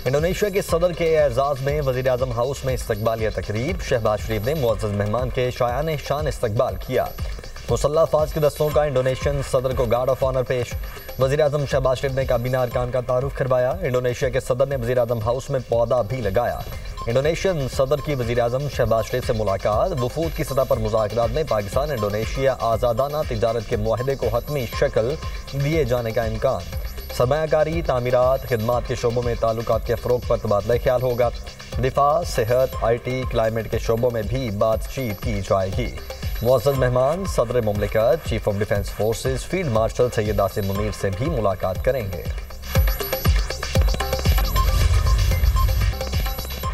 Indonesia के सदर के एजाज में वज़ीर आज़म हाउस में इस्तकबालिया तकरीब। शहबाज शरीफ ने मुअज़्ज़ज़ मेहमान के शायान शान इस्तकबाल किया। मुसल्लह अफ़वाज के दस्तों का इंडोनेशियन सदर को गार्ड ऑफ ऑनर पेश। वज़ीर आज़म शहबाज शरीफ ने काबीना अरकान का तारुफ करवाया। इंडोनेशिया के सदर ने वज़ीर आज़म हाउस में पौधा भी लगाया। इंडोनेशियन सदर की वज़ीर आज़म शहबाज शरीफ से मुलाकात। वफूद की सतह पर मुज़ाकरात में पाकिस्तान इंडोनेशिया आज़ादाना तिजारत के मुआहदे को हतमी शक्ल दिए जाने का इम्कान। सरमायाकारी, तामीरात, खिदमात के शोबों में ताल्लुकात के फ़रोग़ पर तबादला ख्याल होगा। दिफा, सेहत, IT, क्लाइमेट के शोबों में भी बातचीत की जाएगी। मुअज़्ज़ज़ मेहमान सदर मुमलिकत chief of defence forces field marshal Syed Asim Munir से भी मुलाकात करेंगे।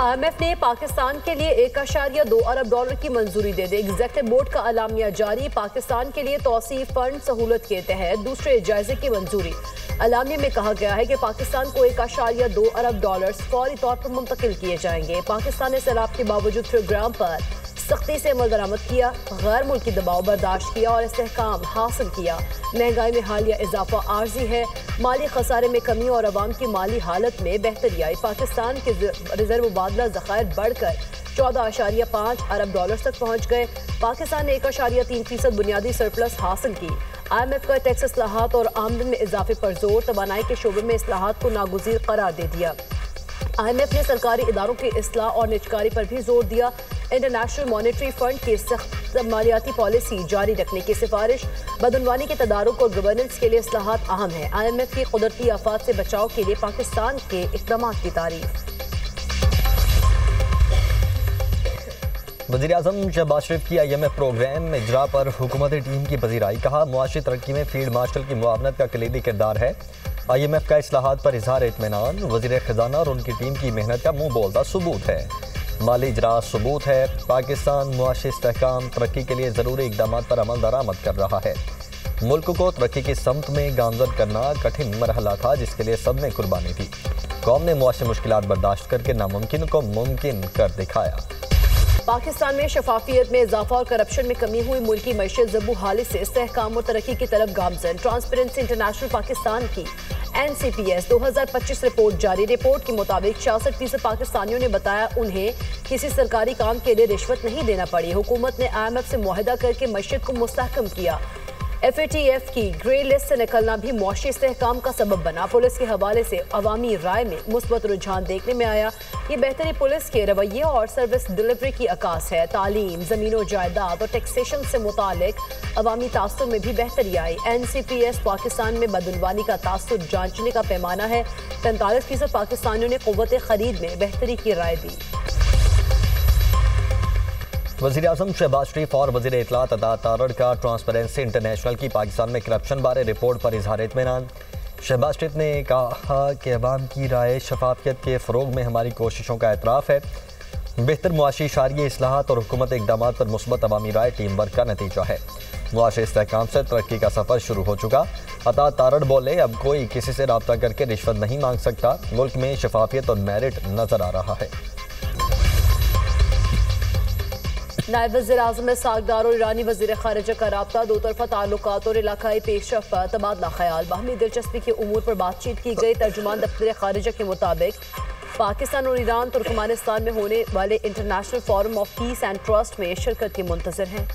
IMF ने पाकिस्तान के लिए 1.2 अरब डॉलर की मंजूरी दे दी। एग्जीक्यूटिव बोर्ड का अलामिया जारी। पाकिस्तान के लिए तौसीफ फंड सहूलत के तहत दूसरे जायजे की मंजूरी। अलामिया में कहा गया है कि पाकिस्तान को 1.2 अरब डॉलर फौरी तौर पर मुंतकिल किए जाएंगे। पाकिस्तान ने सैलाब के बावजूद प्रोग्राम पर सख्ती से अमल दरामद किया, गैर मुल्की दबाव बर्दाश्त किया और इस्तेहकाम हासिल किया। महंगाई में हालिया इजाफा आर्जी है। माली खसारे में कमी और अवाम की माली हालत में बेहतरी आई। पाकिस्तान के रिजर्व मुबादला ज़खायर बढ़कर 14.5 अरब डॉलर तक पहुँच गए। पाकिस्तान ने 1.3% बुनियादी सरप्लस हासिल की। IMF का टैक्स इस्लाहात और आमदन में इजाफे पर जोर। तवानाई के शोबे में इस्लाहात को नागुज़ीर करार दे दिया। IMF ने सरकारी इदारों की इस्लाह और निजकारी पर भी जोर दिया। इंटरनेशनल मॉनेटरी फंड की सख्त मालियाती पॉलिसी जारी रखने की सिफारिश। बदनवानी के तदारुक और गवर्नेंस के लिए इस्लाहात अहम है। IMF की कुदरती आफात से बचाव के लिए पाकिस्तान के इक़दाम की तारीफ। वज़ीर आज़म शहबाज शरीफ की IMF प्रोग्राम इजरा पर हुकूमती टीम की पजीराई। कहा, मुआशी तरक्की में फील्ड मार्शल की मुआवनत का कलीदी किरदार है। IMF का इस्लाहात पर इजहार इत्मीनान। वज़ीर ख़जाना और उनकी टीम की मेहनत का मुँह बोलता सबूत है। माली इजरा सबूत है। पाकिस्तान मुआशी इस्तेहकाम तरक्की के लिए ज़रूरी इक़दाम पर अमल दरामद कर रहा है। मुल्क को तरक्की की समत में गामजद करना कठिन मरहला था, जिसके लिए सब ने कुर्बानी दी। कौम ने मुआशी मुश्किलात बर्दाश्त करके नामुमकिन को मुमकिन कर दिखाया। पाकिस्तान में शफाफियत में इजाफा और करप्शन में कमी हुई। मुल्की मईशत ज़बू हालित से इस्तेहकाम और तरक्की की तरफ गामजन। ट्रांसपेरेंसी इंटरनेशनल पाकिस्तान की NCPS 2025 रिपोर्ट जारी। रिपोर्ट के मुताबिक 66% पाकिस्तानियों ने बताया उन्हें किसी सरकारी काम के लिए रिश्वत नहीं देना पड़ी। हुकूमत ने IMF से मुआहदा करके मईशत को मुस्तहकम किया। FATF की ग्रे लिस्ट से निकलना भी मुआशी इस्तेहकाम का सबब बना। पुलिस के हवाले से अवामी राय में मुस्बत रुझान देखने में आया। ये बेहतरी पुलिस के रवैये और सर्विस डिलीवरी की अकास है। तालीम, ज़मीन जायदाद और टैक्सेशन से मुतालिक अवामी तासुर में भी बेहतरी आई। NCPS पाकिस्तान में बदनवानी का तासुर जांचने का पैमाना है। 45% पाकिस्तानियों ने क़ुव्वत ख़रीद में बेहतरी की राय दी। वज़ीर आज़म शहबाज शरीफ और वज़ीर इत्तलात अता तारड़ का ट्रांसपेरेंसी इंटरनेशनल की पाकिस्तान में करप्शन बारे रिपोर्ट पर इजहार इत्मीनान। शहबाज शरीफ ने कहा कि अवाम की राय शफाफियत के फ़रोग़ में हमारी कोशिशों का एतराफ़ है। बेहतर मुआशी शारिय इस्लाहात और हुकूमत इक़दामात पर मुस्बत अवामी राय टीम वर्क का नतीजा है। मुआशी इस्तेहकाम से तरक्की का सफ़र शुरू हो चुका। अता तारड़ बोले, अब कोई किसी से रब्ता करके रिश्वत नहीं मांग सकता। मुल्क में शफाफियत और मेरिट नज़र आ रहा है। नायब वज़ीर आज़म सागदार और ईरानी वज़ीर ख़ारिजा का राब्ता। दो तरफ़ा ताल्लुकात और इलाकाई पेशरफ़्त पर तबादला ख्याल। बाहमी दिलचस्पी के उमूर पर बातचीत की गई। तर्जुमान दफ्तर ख़ारिजा के मुताबिक पाकिस्तान और ईरान तुर्कमानिस्तान में होने वाले international forum of peace and trust में शिरकत के मुंतज़िर हैं।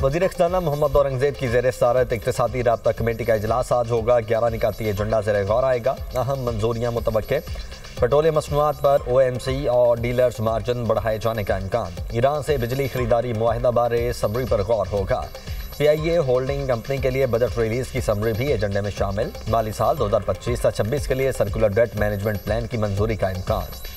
वज़ीर ख़ज़ाना मोहम्मद औरंगज़ेब की ज़ेर सदारत इक़्तिसादी राब्ता कमेटी का इजलास आज होगा। 11 निकाती एजेंडा ज़ेर गौर आएगा। अहम मंजूरियाँ मुतवक्के। पेट्रोलियम मसनूआत पर OMC और डीलर्स मार्जिन बढ़ाए जाने का इम्कान। ईरान से बिजली खरीदारी मुआहदा बारे समरी पर गौर होगा। PIA होल्डिंग कंपनी के लिए बजट रिलीज की समरी भी एजेंडे में शामिल। माली साल 2025-26 के लिए सर्कुलर डेट मैनेजमेंट प्लान की मंजूरी का इम्कान।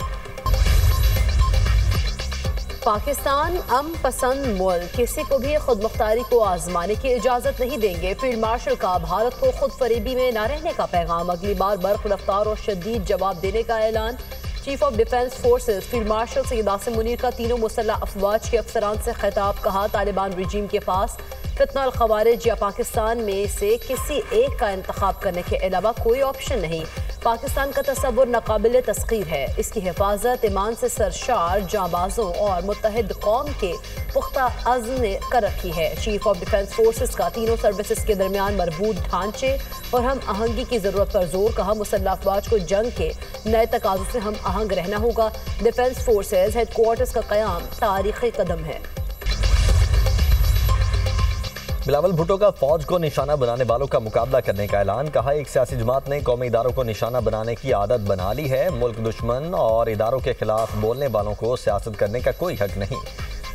पाकिस्तान अमन पसंद मुल्क किसी को भी खुद मुख्तारी को आजमाने की इजाज़त नहीं देंगे। फील्ड मार्शल का भारत को खुद फरेबी में न रहने का पैगाम। अगली बार बर्फ रफ्तार और शदीद जवाब देने का ऐलान। Chief of defence forces field marshal Syed Asim Munir का तीनों मुसल्लह अफवाज के अफसरान से खिताब। कहा, तालिबान रजीम के पास फितना अल खवारिज या पाकिस्तान में से किसी एक का इंतखाब करने के अलावा कोई ऑप्शन नहीं। पाकिस्तान का तस्वुर नाकाबिल तस्खीर है। इसकी हिफाजत ईमान से सरशार जांबाजों और मुत्तहिद कौम के पुख्ता अज़्म ने कर रखी है। चीफ ऑफ डिफेंस फोर्सेस का तीनों सर्विसेज के दरमियान मरबूत ढांचे और हम आहंगी की जरूरत पर जोर। कहा, मुसल्लह अफवाज को जंग के नए तकाज़ों से हम आहंग रहना होगा। डिफेंस फोर्सेज हेडक्वार्टर्स का क़याम तारीख़ी कदम है। बिलावल भुट्टो का फौज को निशाना बनाने वालों का मुकाबला करने का ऐलान। कहा, एक सियासी जमात ने कौमी इदारों को निशाना बनाने की आदत बना ली है। मुल्क दुश्मन और इदारों के खिलाफ बोलने वालों को सियासत करने का कोई हक नहीं।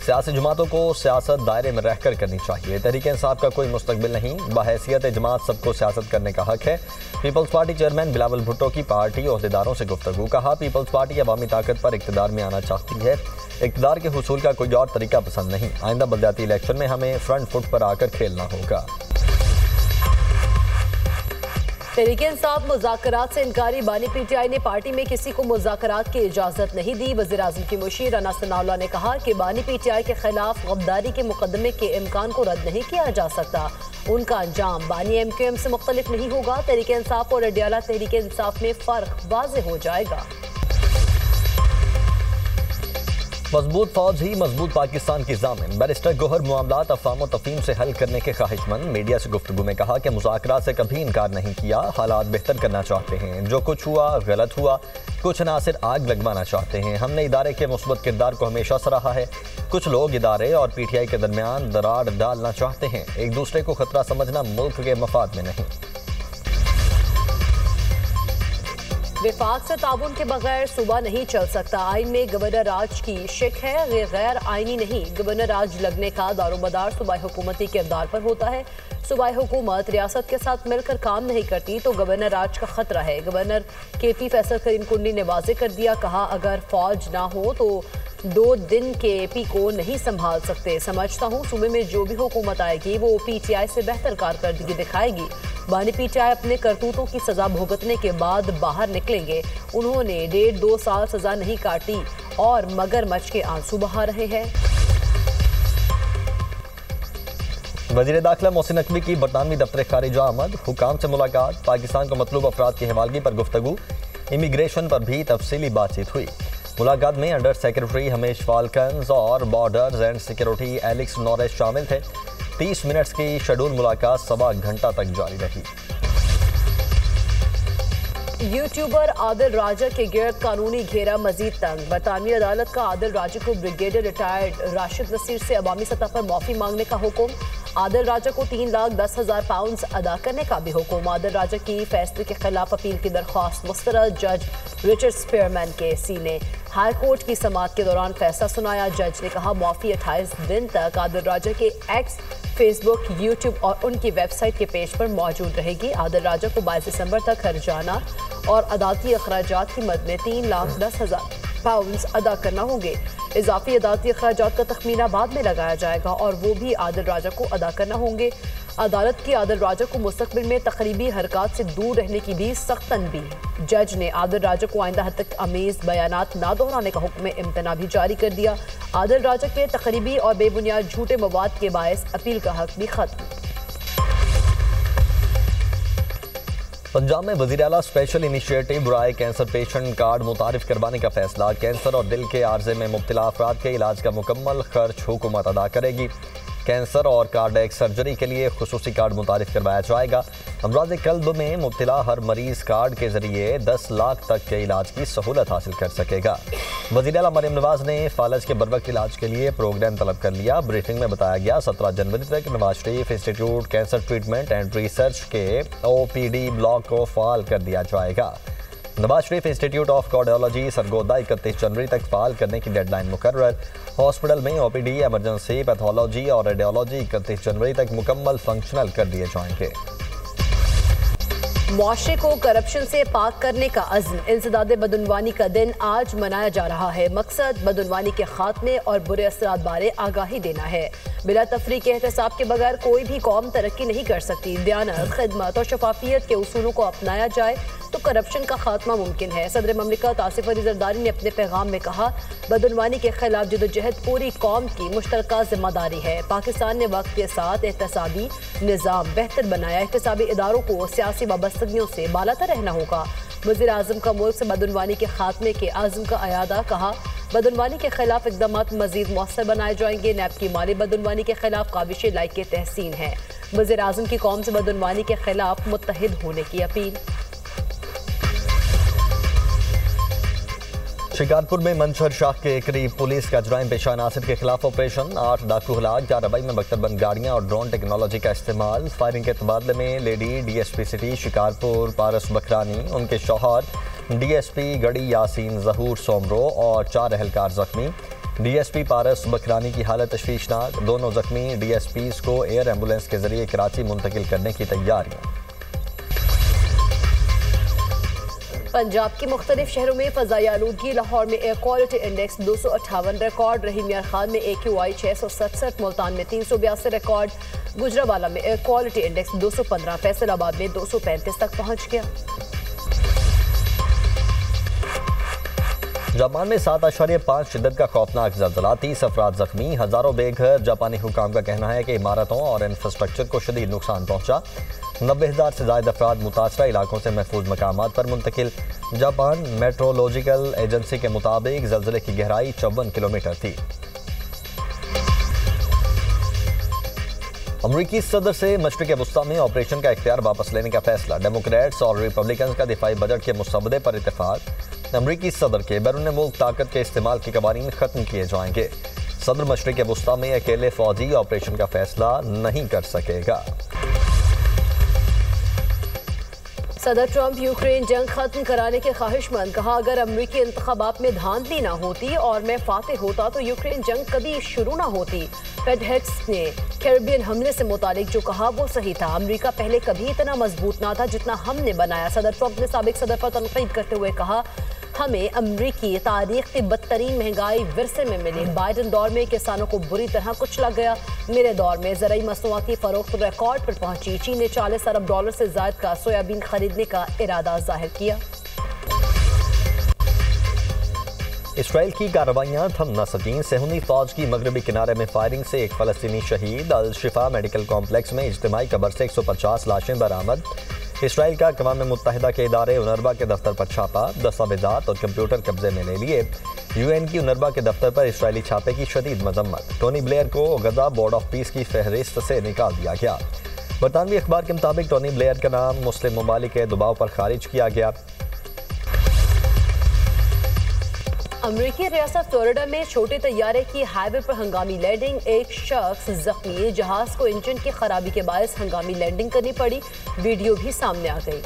सियासी जमातों को सियासत दायरे में रहकर करनी चाहिए। तहरीक इंसाफ का कोई मुस्तकबिल नहीं। बहैसियत जमात सबको सियासत करने का हक है। People's Party chairman Bilawal Bhutto की पार्टी ओहदेदारों से गुफ्तगू। कहा, पीपल्स पार्टी अवामी ताकत पर इक़्तिदार में आना चाहती है। इक़्तिदार के हुसूल का कोई और तरीका पसंद नहीं। आइंदा बलदियाती इलेक्शन में हमें फ्रंट फुट पर आकर खेलना होगा। तहरीक इंसाफ मुज़ाकरात से इनकारी। बानी पीटीआई ने पार्टी में किसी को मुज़ाकरात की इजाज़त नहीं दी। वज़ीर आज़म की मुशीर राना सनाउल्लाह ने कहा कि बानी पीटीआई के खिलाफ गद्दारी के मुकदमे के इम्कान को रद्द नहीं किया जा सकता। उनका अंजाम बानी MQM से मुख्तलिफ नहीं होगा। तहरीक इंसाफ और अडियाला तहरीक इंसाफ में फ़र्क वाज़ेह हो जाएगा। मजबूत फौज ही मजबूत पाकिस्तान की ज़ामिन। बैरिस्टर गोहर मामलात अफ़वाम व तफ़हीम से हल करने के ख्वाहिशमंद। मीडिया से गुफ्तगू में कहा कि मुज़ाकरात से कभी इनकार नहीं किया। हालात बेहतर करना चाहते हैं। जो कुछ हुआ गलत हुआ। कुछ अनासिर आग लगवाना चाहते हैं। हमने इदारे के मुस्बत किरदार को हमेशा सराहा है। कुछ लोग इदारे और PTI के दरमियान दरार डालना चाहते हैं। एक दूसरे को खतरा समझना मुल्क के मफाद में नहीं। विफाक से ताउन के बगैर सूबा नहीं चल सकता। आइन में गवर्नर राज की शिक है, गैर आइनी नहीं। गवर्नर राज लगने का दारोमदार सूबाई हुकूमती किरदार पर होता है। सूबाई हुकूमत रियासत के साथ मिलकर काम नहीं करती तो गवर्नर राज का खतरा है। गवर्नर KP फैसल करीम कुंडी ने वाजे कर दिया। कहा, अगर फौज ना हो तो 2 दिन के AP को नहीं संभाल सकते। समझता हूँ सूबे में जो भी हुकूमत आएगी वो PTI से बेहतर कारकर्दगी दिखाएगी। बानी PTI अपने करतूतों की सजा भुगतने के बाद बाहर निकलेंगे। उन्होंने 1.5-2 साल सजा नहीं काटी और मगरमच्छ के आंसू बहा रहे हैं। वज़ीर दाखिला मोहसिन नकवी की बरतानवी दफ्तर खारिजा आमद। हुकाम से मुलाकात। पाकिस्तान को मतलूब अफराद की हवालगी पर गुफ्तगू। इमिग्रेशन पर भी तफसीली बातचीत हुई। मुलाकात में अंडर सेक्रेटरी हमेश फाल्कन्स और बॉर्डर्स एंड सिक्योरिटी एलेक्स नॉरेस शामिल थे। 30 मिनट्स की शेड्यूल मुलाकात 1.25 घंटा तक जारी रही। यूट्यूबर आदिल राजा के गिर्द कानूनी घेरा मजीद तंग। बरतानवी अदालत का आदिल राजा को ब्रिगेडियर रिटायर्ड राशिद नसीर से अवामी सतह पर माफी मांगने का हुक्म। आदिल राजा को 3,10,000 पाउंड अदा करने का भी हुक्म। आदिल राजा की फैसले के खिलाफ अपील की दरख्वास्त मुस्तरद। जज रिचर्ड स्पीयरमैन के सीने हाई कोर्ट की समाअत के दौरान फैसला सुनाया। जज ने कहा, माफी 28 दिन तक आदिल राजा के एक्स, फेसबुक, यूट्यूब और उनकी वेबसाइट के पेज पर मौजूद रहेगी। आदिल राजा को 22 दिसंबर तक हर्जाना और अदालती अखराजात की मद में 3,10,000 पाउंड अदा करना होंगे। इजाफी अदालती अखराजात का तखमीना बाद में लगाया जाएगा और वो भी आदिल राजा को अदा करना होंगे। अदालत की आदिल राजा को मुस्तकबिल में तकरीबी हरकत से दूर रहने की भी सख्त तनबीह। जज ने आदिल राजा को आइंदा हद तक अमेज बयानात ना दोहराने का हुक्म इम्तना भी जारी कर दिया। आदिल राजा के तकरीबी और बेबुनियाद झूठे मवाद के बायस अपील का हक भी खत्म। पंजाब में वज़ीर आला स्पेशल इनिशिएटिव राय कैंसर पेशेंट कार्ड मुतारिफ करवाने का फैसला। कैंसर और दिल के आर्जे में मुब्तला अफराद के इलाज का मुकम्मल खर्च हुकूमत अदा करेगी। कैंसर और कार्डियक सर्जरी के लिए खुसूसी कार्ड मुतारिफ करवाया जाएगा। अमराज कल्ब में मुब्तला हर मरीज कार्ड के जरिए 10 लाख तक के इलाज की सहूलत हासिल कर सकेगा। वज़ीर आला मरियम नवाज ने फालज के बरवक्त इलाज के लिए प्रोग्राम तलब कर लिया। ब्रीफिंग में बताया गया 17 जनवरी तक Nawaz Sharif institute cancer treatment and research के OPD ब्लॉक को फाल कर दिया जाएगा। Nawaz Sharif institute of cardiology Sargodha 31 जनवरी तक फाल करने की डेडलाइन मुकर्रर। हॉस्पिटल में OPD, एमरजेंसी, पैथोलॉजी और रेडियोलॉजी 31 जनवरी तक मुकम्मल फंक्शनल कर दिए जाएंगे। मुआशरे को करप्शन से पाक करने का अज़्म। इंसदाद बदउनवानी का दिन आज मनाया जा रहा है। मकसद बदउनवानी के खात्मे और बुरे असरात बारे आगाही देना है। बिला तफरीक के एहतसाब के बगैर कोई भी कौम तरक्की नहीं कर सकती। दयानत, खिदमत और शफाफियत के उसूलों को अपनाया जाए तो करप्शन का खात्मा मुमकिन है। सदर ममलिकत आसिफ अली जरदारी ने अपने पैगाम में कहा, बदउनवानी के खिलाफ जदोजहद पूरी कौम की मुश्तरका जिम्मेदारी है। पाकिस्तान ने वक्त के साथ एहतसाबी निज़ाम बेहतर बनाया। एहतसाबी इदारों को सियासी वाबस्तगियों से बालातर रहना होगा। वज़ीर-ए-आज़म का मुल्क से बदउनवानी के खात्मे के आज़म का अयादा, कहा बदउनवानी के खिलाफ इक़दाम मज़ीद मौसर बनाए जाएंगे। नैब की माली बदउनवानी के खिलाफ काबिश लायक तहसीन है। वज़ीर-ए-आज़म की कौम से बदउनवानी के खिलाफ मुत्तहिद होने की अपील। शिकारपुर में मंशर शाह के करीब पुलिस का जराइम पेशा नासिर के खिलाफ ऑपरेशन, 8 डाकू हलाक, कार्रवाई में बख्तरबंद गाड़ियां और ड्रोन टेक्नोलॉजी का इस्तेमाल। फायरिंग के तबादले में लेडी डीएसपी सिटी शिकारपुर पारस बखरानी, उनके शौहर डीएसपी गढ़ी यासीन जहूर सोमरो और 4 एहलकार जख्मी। डीएसपी पारस बखरानी की हालत तशवीशनाक, दोनों जख्मी डीएसपीज को एयर एम्बुलेंस के जरिए कराची मुंतकिल करने की तैयारियां। पंजाब के मुख्तलिफ शहरों में फ़ज़ाई आलूदगी। लाहौर में एयर क्वालिटी इंडेक्स 258 रिकॉर्ड, रहीम यार खान में AQI 667, मुल्तान में 382 रिकॉर्ड, गुजरावाला में एयर क्वालिटी इंडेक्स 215, फैसलाबाद में 235 तक पहुँच गया। जापान में 7.5 शिद्दत का खौफनाक ज़लज़ला, 30 अफराद जख्मी, हज़ारों बेघर। जापानी हुकाम का कहना है कि इमारतों और इंफ्रास्ट्रक्चर को शदीद नुकसान पहुँचा। 90,000 से ज़ायद अफराद मुतासरा इलाकों से महफूज मकामात पर मुंतकिल। जापान मेट्रोलॉजिकल एजेंसी के मुताबिक ज़लज़ले की गहराई 54 किलोमीटर थी। अमरीकी सदर से मशरिक़ वस्ता में ऑपरेशन का इख्तियार वापस लेने का फैसला। डेमोक्रेट्स और रिपब्लिकन का दिफाई बजट के मुसवदे पर इत्तेफाक। अमरीकी सदर के बैरून मुल्क ताकत के इस्तेमाल के कवानीन खत्म किए जाएंगे। सदर मशरिक़ वस्ता में अकेले फौजी ऑपरेशन का फैसला नहीं कर सकेगा। सदर ट्रंप यूक्रेन जंग खत्म कराने के ख्वाहिशमंद, कहा अगर अमरीकी इंतखाबात में धांधली ना होती और मैं फातेह होता तो यूक्रेन जंग कभी शुरू ना होती। फेड हेड्स ने कैरिबियन हमले से मुतालिक जो कहा वो सही था। अमरीका पहले कभी इतना मजबूत ना था जितना हमने बनाया। सदर ट्रंप ने साबिक सदर पर तनकीद करते हुए कहा हमें अमरीकी तारीख की बदतरीन महंगाई विरसे में मिली। बाइडन दौर में किसानों को बुरी तरह कुचला गया। मेरे दौर में ज़राई मसनूआती फरोख्त रिकॉर्ड पर पहुंची। चीन ने $40 अरब से ज़ायद का सोयाबीन खरीदने का इरादा जाहिर किया। इसराइल की कार्रवाइयां थम न सकीं। सेहूनी फौज की मगरबी किनारे में फायरिंग से एक फ़लस्तीनी शहीद। अल शिफा मेडिकल कॉम्प्लेक्स में इज्तिमाई कब्र से 150 लाशें बरामद। इसराइल का अक़वाम मुत्तहिदा के इदारे UNRWA के दफ्तर पर छापा, दस्तावेजात और कंप्यूटर कब्जे में ले लिए। UN की UNRWA के दफ्तर पर इसराइली छापे की शदीद मजम्मत। टोनी ब्लेयर को गजा बोर्ड ऑफ पीस की फहरिस्त से निकाल दिया गया। बरतानवी अखबार के मुताबिक टोनी ब्लेयर का नाम मुस्लिम ममालिक के दबाव पर खारिज किया गया। अमरीकी रियासत फ्लोरिडा में छोटे तैयारे की हाईवे पर हंगामी लैंडिंग, एक शख्स जख्मी। जहाज को इंजन की खराबी के बायस हंगामी लैंडिंग करनी पड़ी। वीडियो भी सामने आ गई।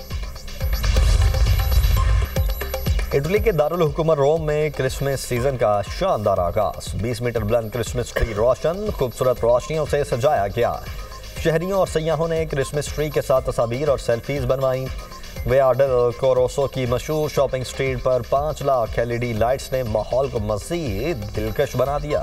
इटली के दारुल हुकूमत रोम में क्रिसमस सीजन का शानदार आगाज। 20 मीटर बुलंद क्रिसमस ट्री रोशन, खूबसूरत रोशनियों से सजाया गया। शहरियों और सयाहों ने क्रिसमस ट्री के साथ तस्वीर और सेल्फीज बनवाई। विया डेल कोरोसो की मशहूर शॉपिंग स्ट्रीट पर 5 लाख LED लाइट्स ने माहौल को मज़ीद दिलकश बना दिया।